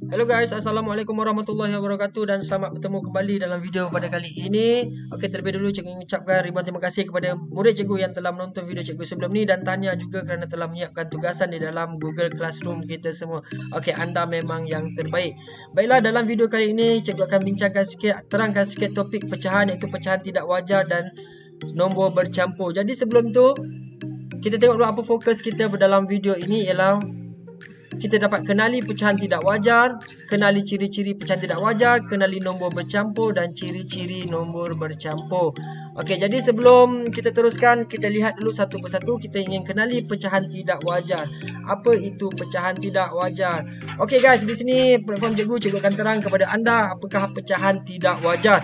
Hello guys, Assalamualaikum warahmatullahi wabarakatuh dan selamat bertemu kembali dalam video pada kali ini. Okey, terlebih dulu cikgu mengucapkan ribuan terima kasih kepada murid cikgu yang telah menonton video cikgu sebelum ni dan tahniah juga kerana telah menyiapkan tugasan di dalam Google Classroom kita semua. Okey, anda memang yang terbaik. Baiklah, dalam video kali ini cikgu akan bincangkan sikit, terangkan sikit topik pecahan iaitu pecahan tidak wajar dan nombor bercampur. Jadi sebelum tu kita tengok dulu apa fokus kita dalam video ini ialah kita dapat kenali pecahan tidak wajar, kenali ciri-ciri pecahan tidak wajar, kenali nombor bercampur dan ciri-ciri nombor bercampur. Okey, jadi sebelum kita teruskan, kita lihat dulu satu persatu. Kita ingin kenali pecahan tidak wajar. Apa itu pecahan tidak wajar? Okey guys, di sini platform cikgu akan terang kepada anda apakah pecahan tidak wajar.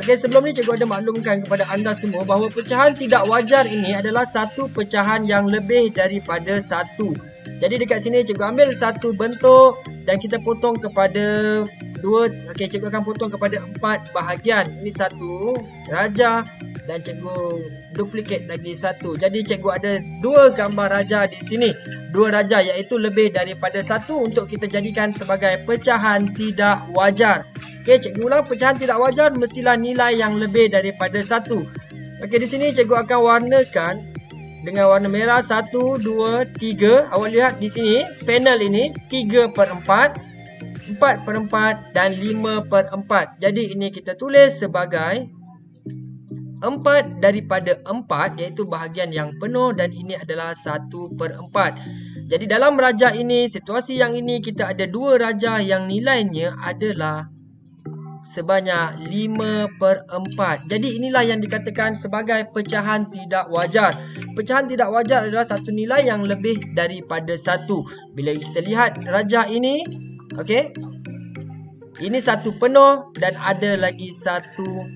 Okey, sebelum ni cikgu ada maklumkan kepada anda semua bahawa pecahan tidak wajar ini adalah satu pecahan yang lebih daripada satu. Jadi dekat sini cikgu ambil satu bentuk dan kita potong kepada dua. Okey, cikgu akan potong kepada 4 bahagian. Ini satu raja dan cikgu duplicate lagi satu. Jadi cikgu ada 2 gambar raja di sini. 2 raja iaitu lebih daripada satu untuk kita jadikan sebagai pecahan tidak wajar. Okey, cikgu ulang, pecahan tidak wajar mestilah nilai yang lebih daripada satu. Okey, di sini cikgu akan warnakan dengan warna merah 1, 2, 3. Awak lihat di sini panel ini 3/4, 4/4 dan 5/4. Jadi ini kita tulis sebagai 4 daripada 4 iaitu bahagian yang penuh dan ini adalah 1/4. Jadi dalam raja ini, situasi yang ini kita ada 2 raja yang nilainya adalah sebanyak 5/4. Jadi inilah yang dikatakan sebagai pecahan tidak wajar. Pecahan tidak wajar adalah satu nilai yang lebih daripada satu. Bila kita lihat raja ini, okey, ini satu penuh dan ada lagi satu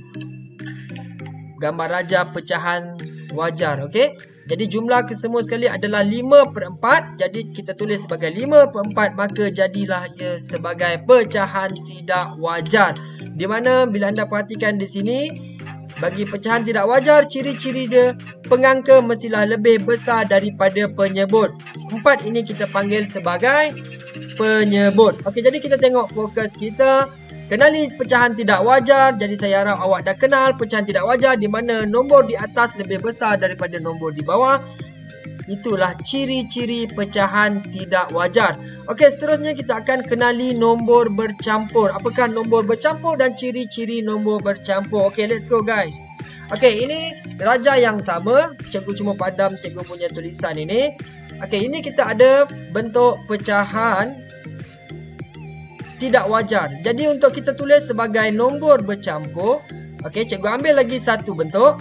gambar raja pecahan wajar. Okey, jadi jumlah kesemua sekali adalah 5/4. Jadi kita tulis sebagai 5/4, maka jadilah ia sebagai pecahan tidak wajar. Di mana bila anda perhatikan di sini, bagi pecahan tidak wajar, ciri-ciri dia pengangka mestilah lebih besar daripada penyebut. 4 ini kita panggil sebagai penyebut. Okey, jadi kita tengok fokus kita. Kenali pecahan tidak wajar. Jadi saya harap awak dah kenal pecahan tidak wajar di mana nombor di atas lebih besar daripada nombor di bawah. Itulah ciri-ciri pecahan tidak wajar. Okey, seterusnya kita akan kenali nombor bercampur. Apakah nombor bercampur dan ciri-ciri nombor bercampur? Okey, let's go guys. Okey, ini raja yang sama. Cikgu cuma padam cikgu punya tulisan ini. Okey, ini kita ada bentuk pecahan tidak wajar. Jadi untuk kita tulis sebagai nombor bercampur, okey, cikgu ambil lagi satu bentuk.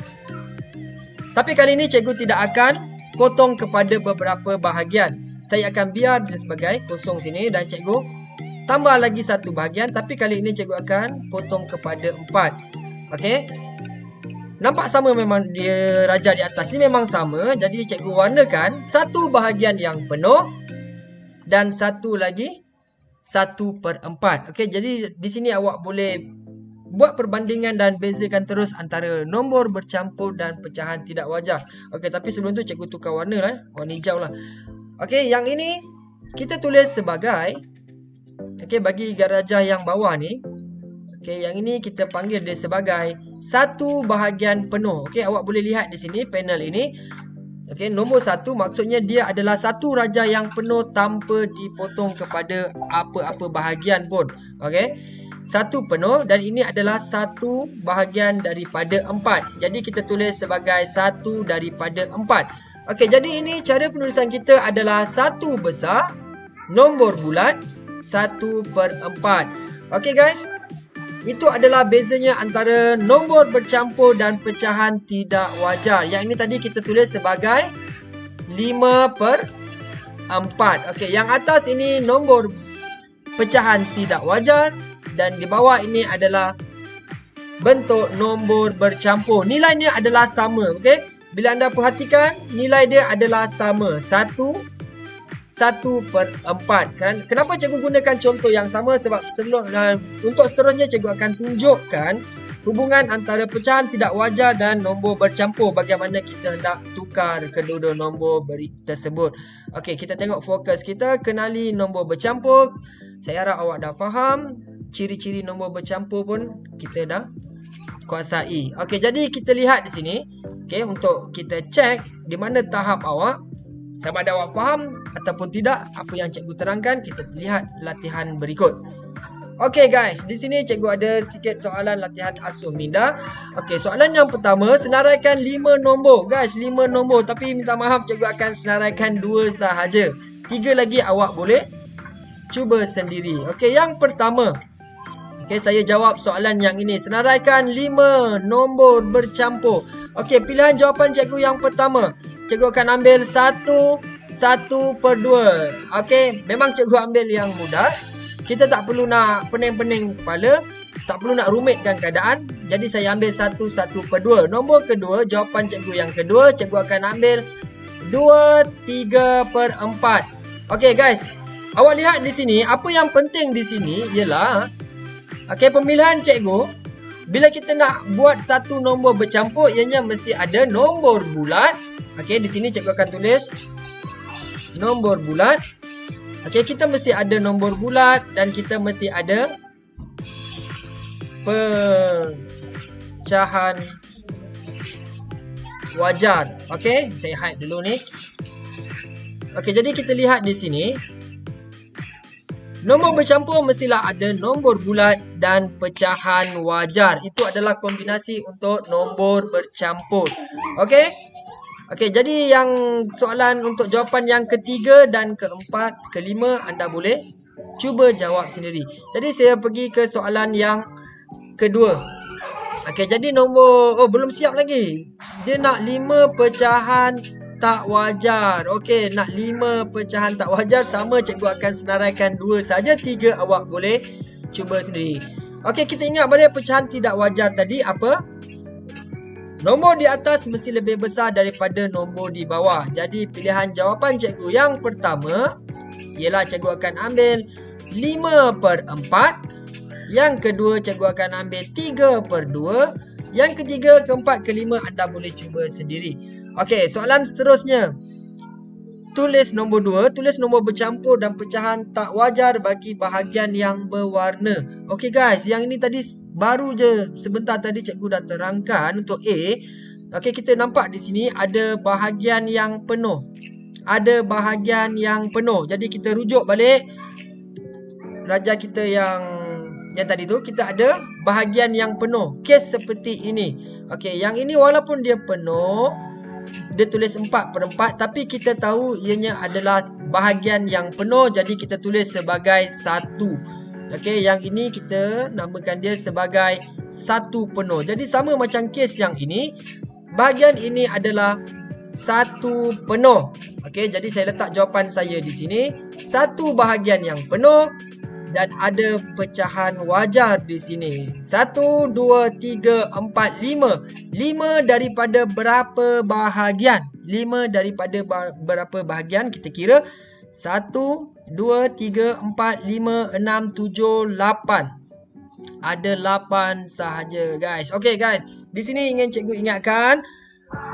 Tapi kali ini cikgu tidak akan potong kepada beberapa bahagian. Saya akan biar dia sebagai kosong sini dan cikgu tambah lagi satu bahagian, tapi kali ini cikgu akan potong kepada 4. Okey. Nampak sama memang dia raja di atas ni memang sama. Jadi cikgu warnakan satu bahagian yang penuh dan satu lagi 1/4. Okey, jadi di sini awak boleh buat perbandingan dan bezakan terus antara nombor bercampur dan pecahan tidak wajar. Okey, tapi sebelum tu cikgu tukar warna lah, warna hijau lah. Okey, yang ini kita tulis sebagai, okey, bagi garaja yang bawah ni, okey, yang ini kita panggil dia sebagai satu bahagian penuh. Okey, awak boleh lihat di sini panel ini. Okey, nombor 1 maksudnya dia adalah satu raja yang penuh tanpa dipotong kepada apa-apa bahagian pun. Okey, satu penuh dan ini adalah satu bahagian daripada 4. Jadi kita tulis sebagai 1 daripada 4. Okey, jadi ini cara penulisan kita adalah 1 besar, nombor bulat 1/4. Okey guys, itu adalah bezanya antara nombor bercampur dan pecahan tidak wajar. Yang ini tadi kita tulis sebagai 5/4. Okey, yang atas ini nombor pecahan tidak wajar dan di bawah ini adalah bentuk nombor bercampur. Nilainya adalah sama. Okey, bila anda perhatikan nilai dia adalah sama, 1/4. Kenapa cikgu gunakan contoh yang sama? Sebab untuk seterusnya cikgu akan tunjukkan hubungan antara pecahan tidak wajar dan nombor bercampur. Bagaimana kita hendak tukar kedua-dua nombor tersebut. Okey, kita tengok fokus kita. Kenali nombor bercampur. Saya harap awak dah faham. Ciri-ciri nombor bercampur pun kita dah kuasai. Okey, jadi kita lihat di sini. Okey, untuk kita cek di mana tahap awak, sama ada awak faham ataupun tidak apa yang cikgu terangkan, kita lihat latihan berikut. Okey guys, di sini cikgu ada sikit soalan latihan asuh minda. Okey, soalan yang pertama, senaraikan 5 nombor. Guys, 5 nombor, tapi minta maaf cikgu akan senaraikan 2 sahaja. 3 lagi awak boleh cuba sendiri. Okey, yang pertama. Okey, saya jawab soalan yang ini. Senaraikan 5 nombor bercampur. Okey, pilihan jawapan cikgu yang pertama. Cikgu akan ambil 1/2. Okey, memang cikgu ambil yang mudah. Kita tak perlu nak pening-pening kepala. Tak perlu nak rumitkan keadaan. Jadi saya ambil 1/2. Nombor kedua, jawapan cikgu yang kedua. Cikgu akan ambil 2/3/4. Okey guys, awak lihat di sini. Apa yang penting di sini ialah, okey, pemilihan cikgu, bila kita nak buat satu nombor bercampur, ianya mesti ada nombor bulat. Okey, di sini cikgu akan tulis nombor bulat. Okey, kita mesti ada nombor bulat dan kita mesti ada pecahan wajar. Okey, saya hide dulu ni. Okey, jadi kita lihat di sini. Nombor bercampur mestilah ada nombor bulat dan pecahan wajar. Itu adalah kombinasi untuk nombor bercampur. Okey? Okey, jadi yang soalan untuk jawapan yang ketiga dan keempat, kelima anda boleh cuba jawab sendiri. Jadi saya pergi ke soalan yang kedua. Okey, jadi nombor, belum siap lagi. Dia nak 5 pecahan tak wajar. Okey, nak 5 pecahan tak wajar, sama cikgu akan senaraikan 2 saja. 3 awak boleh cuba sendiri. Okey, kita ingat balik pecahan tidak wajar tadi apa? Nombor di atas mesti lebih besar daripada nombor di bawah. Jadi pilihan jawapan cikgu yang pertama ialah cikgu akan ambil 5/4. Yang kedua cikgu akan ambil 3/2. Yang ketiga, keempat, kelima anda boleh cuba sendiri. Okey, soalan seterusnya. Tulis nombor 2, tulis nombor bercampur dan pecahan tak wajar bagi bahagian yang berwarna. Okey guys, yang ini tadi baru je sebentar tadi cikgu dah terangkan untuk A. Okey, kita nampak di sini ada bahagian yang penuh. Ada bahagian yang penuh. Jadi kita rujuk balik raja kita yang tadi tu, kita ada bahagian yang penuh. Kes seperti ini. Okey, yang ini walaupun dia penuh, dia tulis 4/4, tapi kita tahu ianya adalah bahagian yang penuh, jadi kita tulis sebagai 1. Okey, yang ini kita namakan dia sebagai 1 penuh. Jadi sama macam kes yang ini, bahagian ini adalah 1 penuh. Okey, jadi saya letak jawapan saya di sini, 1 bahagian yang penuh dan ada pecahan wajar di sini. 1, 2, 3, 4, 5. 5 daripada berapa bahagian? 5 daripada berapa bahagian? Kita kira 1, 2, 3, 4, 5, 6, 7, 8. Ada 8 sahaja guys. Okey guys, di sini ingin cikgu ingatkan,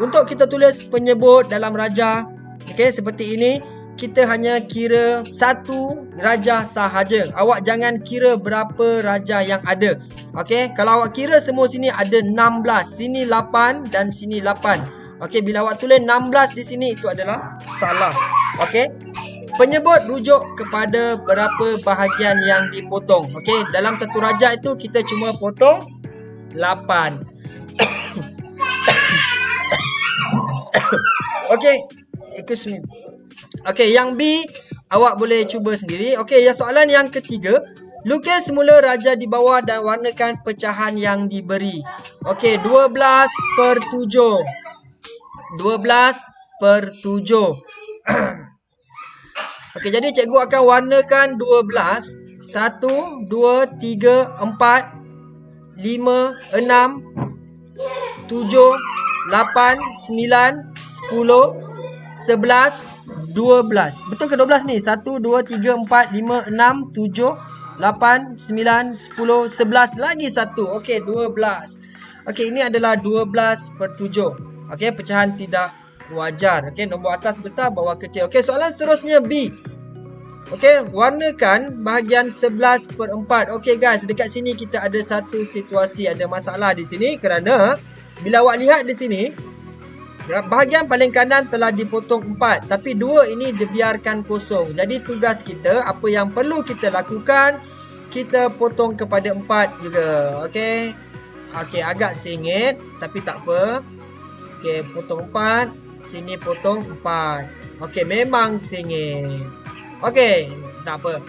untuk kita tulis penyebut dalam raja, okey, seperti ini, kita hanya kira 1 raja sahaja. Awak jangan kira berapa raja yang ada. Okey, kalau awak kira semua sini ada 16, sini 8 dan sini 8. Okey, bila awak tulis 16 di sini, itu adalah salah. Okey, penyebut rujuk kepada berapa bahagian yang dipotong. Okey, dalam satu raja itu kita cuma potong 8. Okey, excuse me. Okey, yang B awak boleh cuba sendiri. Okey, soalan yang ketiga. Lukis semula raja di bawah dan warnakan pecahan yang diberi. Okey, 12/7. 12/7. Okey, jadi cikgu akan warnakan 12. 1, 2, 3, 4, 5, 6, 7, 8, 9, 10, 11, 12. Betul ke 12 ni? 1, 2, 3, 4, 5, 6, 7, 8, 9, 10, 11. Lagi 1. Okey, 12. Okey, ini adalah 12/7. Okey, pecahan tidak wajar. Okey, nombor atas besar, bawah kecil. Okey, soalan seterusnya B. Okey, warnakan bahagian 11/4. Okey guys, dekat sini kita ada satu situasi, ada masalah di sini kerana bila awak lihat di sini, bahagian paling kanan telah dipotong 4, tapi 2 ini dibiarkan kosong. Jadi tugas kita, apa yang perlu kita lakukan, kita potong kepada 4 juga. Okey. Okey, agak sengit tapi tak apa. Okey, potong 4, sini potong 4. Okey, memang sengit. Okey, tak apa.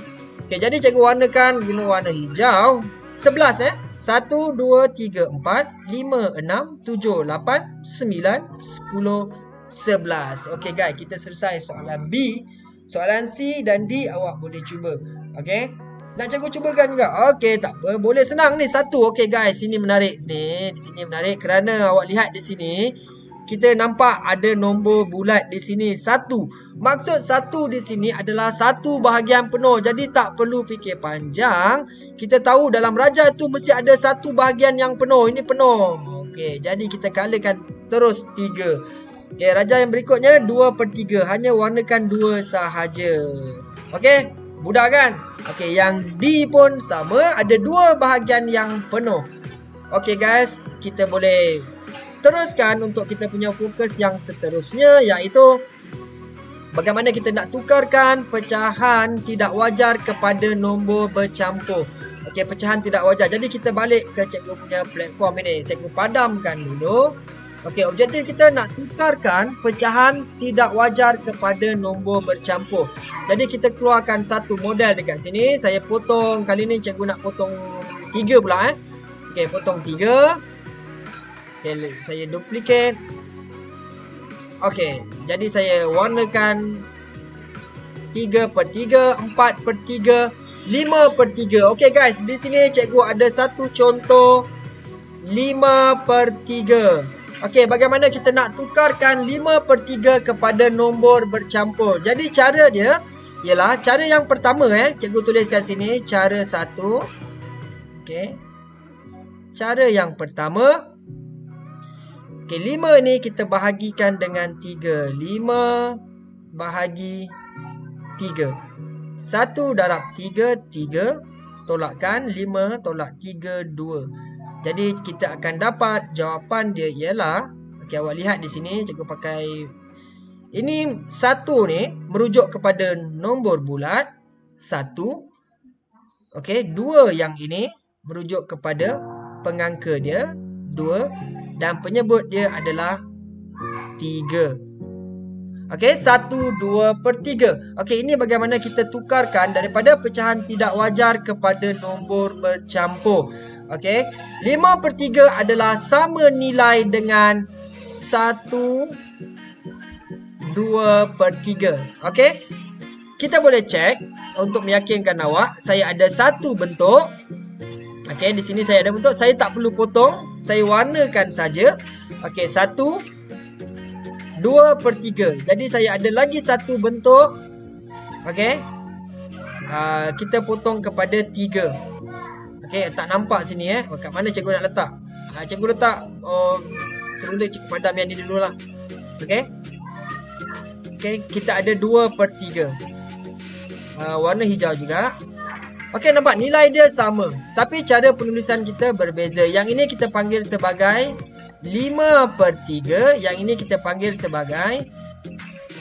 Okey, jadi cikgu warnakan guna warna hijau. 11 1, 2, 3, 4, 5, 6, 7, 8, 9, 10, 11. Okey guys, kita selesai soalan B. Soalan C dan D awak boleh cuba. Okey. Nak cikgu cubakan juga? Okey, tak apa. Boleh, senang ni. 1. Okey guys, sini menarik sini. Di sini menarik kerana awak lihat di sini. Kita nampak ada nombor bulat di sini 1. Maksud 1 di sini adalah satu bahagian penuh. Jadi tak perlu fikir panjang. Kita tahu dalam raja tu mesti ada satu bahagian yang penuh. Ini penuh. Okey, jadi kita kalakan terus 3. Okey, raja yang berikutnya 2/3. Hanya warnakan 2 sahaja. Okey, mudah kan? Okey, yang D pun sama. Ada 2 bahagian yang penuh. Okey guys, kita boleh teruskan untuk kita punya fokus yang seterusnya, iaitu bagaimana kita nak tukarkan pecahan tidak wajar kepada nombor bercampur. Okey, pecahan tidak wajar. Jadi kita balik ke cikgu punya platform ini. Cikgu padamkan dulu. Okey, objektif kita nak tukarkan pecahan tidak wajar kepada nombor bercampur. Jadi kita keluarkan satu model dekat sini. Saya potong, kali ni cikgu nak potong 3 pula Okey, potong 3. Okay, saya duplicate. Okey, jadi saya warnakan 3/3, 4/3, 5/3. Okey guys, di sini cikgu ada satu contoh 5/3. Okey, bagaimana kita nak tukarkan 5/3 kepada nombor bercampur. Jadi cara dia ialah cara yang pertama cikgu tuliskan sini cara 1. Okey. Cara yang pertama, okey, 5 ni kita bahagikan dengan 3. 5 bahagi 3. 1 darab 3, 3. Tolakkan 5, tolak 3, 2. Jadi kita akan dapat jawapan dia ialah, okey, awak lihat di sini cikgu pakai ini 1 ni merujuk kepada nombor bulat 1. Okey, 2 yang ini merujuk kepada pengangka dia 2. Dan penyebut dia adalah 3. Okey, 1, 2/3. Okey, ini bagaimana kita tukarkan daripada pecahan tidak wajar kepada nombor bercampur. Okey, 5/3 adalah sama nilai dengan 1, 2/3. Okey, kita boleh cek untuk meyakinkan awak. Saya ada satu bentuk. Okey, di sini saya ada bentuk. Saya tak perlu potong. Saya warnakan saja. Okey, 1, 2/3. Jadi saya ada lagi satu bentuk. Okey. Kita potong kepada 3. Okey, tak nampak sini kat mana cikgu nak letak? Cikgu letak sebelum tu cikgu padam yang ni dululah. Okey. Okey, kita ada 2/3. Warna hijau juga. Okey, nampak nilai dia sama, tapi cara penulisan kita berbeza. Yang ini kita panggil sebagai 5/3, yang ini kita panggil sebagai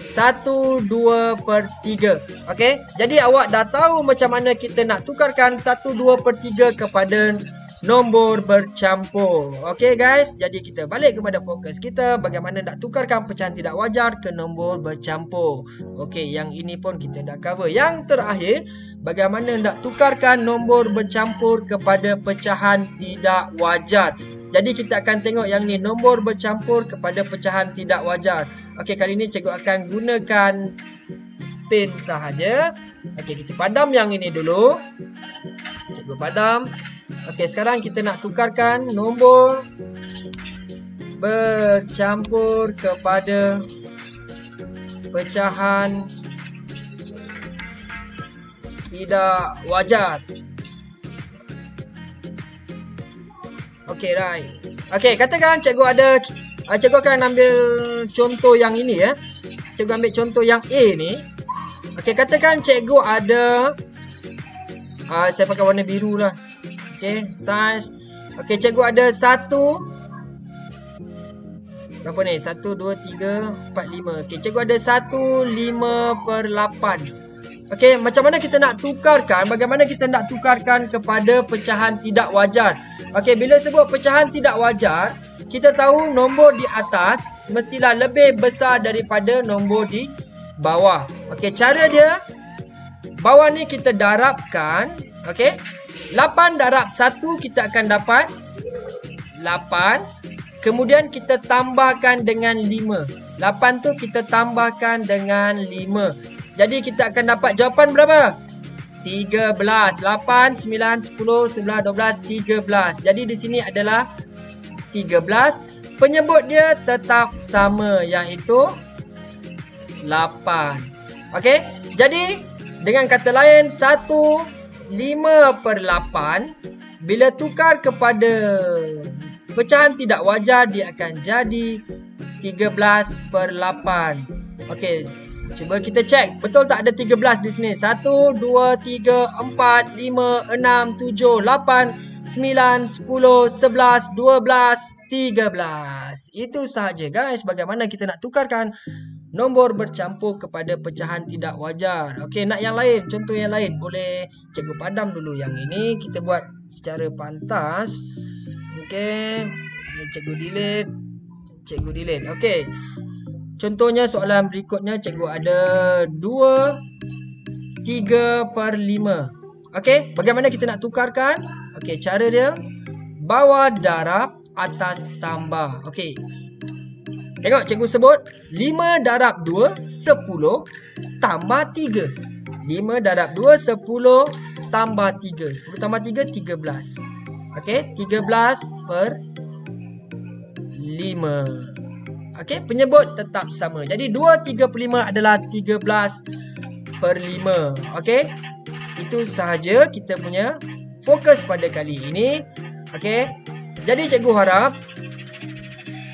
1, 2/3. Okey, jadi awak dah tahu macam mana kita nak tukarkan 1, 2/3 kepada nombor bercampur. Okey guys, jadi kita balik kepada fokus kita, bagaimana nak tukarkan pecahan tidak wajar ke nombor bercampur. Okey, yang ini pun kita dah cover. Yang terakhir, bagaimana nak tukarkan nombor bercampur kepada pecahan tidak wajar. Jadi kita akan tengok yang ni, nombor bercampur kepada pecahan tidak wajar. Okey, kali ni cikgu akan gunakan pen sahaja. Okey, kita padam yang ini dulu. Cikgu padam. Okey, sekarang kita nak tukarkan nombor bercampur kepada pecahan tidak wajar. Okey, right. Okey, katakan cikgu akan ambil contoh yang ini Cikgu ambil contoh yang A ni. Okey, katakan cikgu ada saya pakai warna biru lah. Okey, saiz. Okey, cikgu ada berapa ni? 1, 2, 3, 4, 5. Okey, cikgu ada 1/5/8. Okey, macam mana kita nak tukarkan? Bagaimana kita nak tukarkan kepada pecahan tidak wajar? Okey, bila sebut pecahan tidak wajar, kita tahu nombor di atas mestilah lebih besar daripada nombor di bawah. Okey, cara dia, bawah ni kita darabkan. Okey, 8 darab 1 kita akan dapat 8. Kemudian kita tambahkan dengan 5. 8 tu kita tambahkan dengan 5. Jadi kita akan dapat jawapan berapa? 13. 8, 9, 10, 11, 12, 13. Jadi di sini adalah 13. Penyebut dia tetap sama, iaitu 8. Okey? Jadi dengan kata lain, 1/5/8 bila tukar kepada pecahan tidak wajar, dia akan jadi 13/8. Okey, cuba kita cek. Betul tak ada 13 di sini? 1, 2, 3, 4, 5, 6, 7, 8, 9, 10, 11, 12, 13. Itu sahaja guys, bagaimana kita nak tukarkan nombor bercampur kepada pecahan tidak wajar. Okey, nak yang lain, contoh yang lain. Boleh cikgu padam dulu. Yang ini kita buat secara pantas. Okey, cikgu delete. Okey, contohnya soalan berikutnya, cikgu ada 2/3/5. Okey, bagaimana kita nak tukarkan? Okey, cara dia, bawah darab, atas tambah. Okey, tengok cikgu sebut 5 darab 2, 10 tambah 3. 5 darab 2, 10 tambah 3. 10 tambah 3, 13. Okey, 13/5. Okey, penyebut tetap sama. Jadi 2/3/5 adalah 13/5. Okey, itu sahaja kita punya fokus pada kali ini. Okey, jadi cikgu harap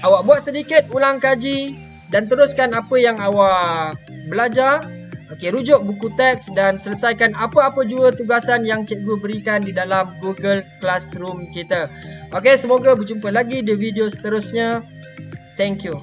awak buat sedikit ulang kaji dan teruskan apa yang awak belajar. Okey, rujuk buku teks dan selesaikan apa-apa jua tugasan yang cikgu berikan di dalam Google Classroom kita. Okey, semoga berjumpa lagi di video seterusnya. Thank you.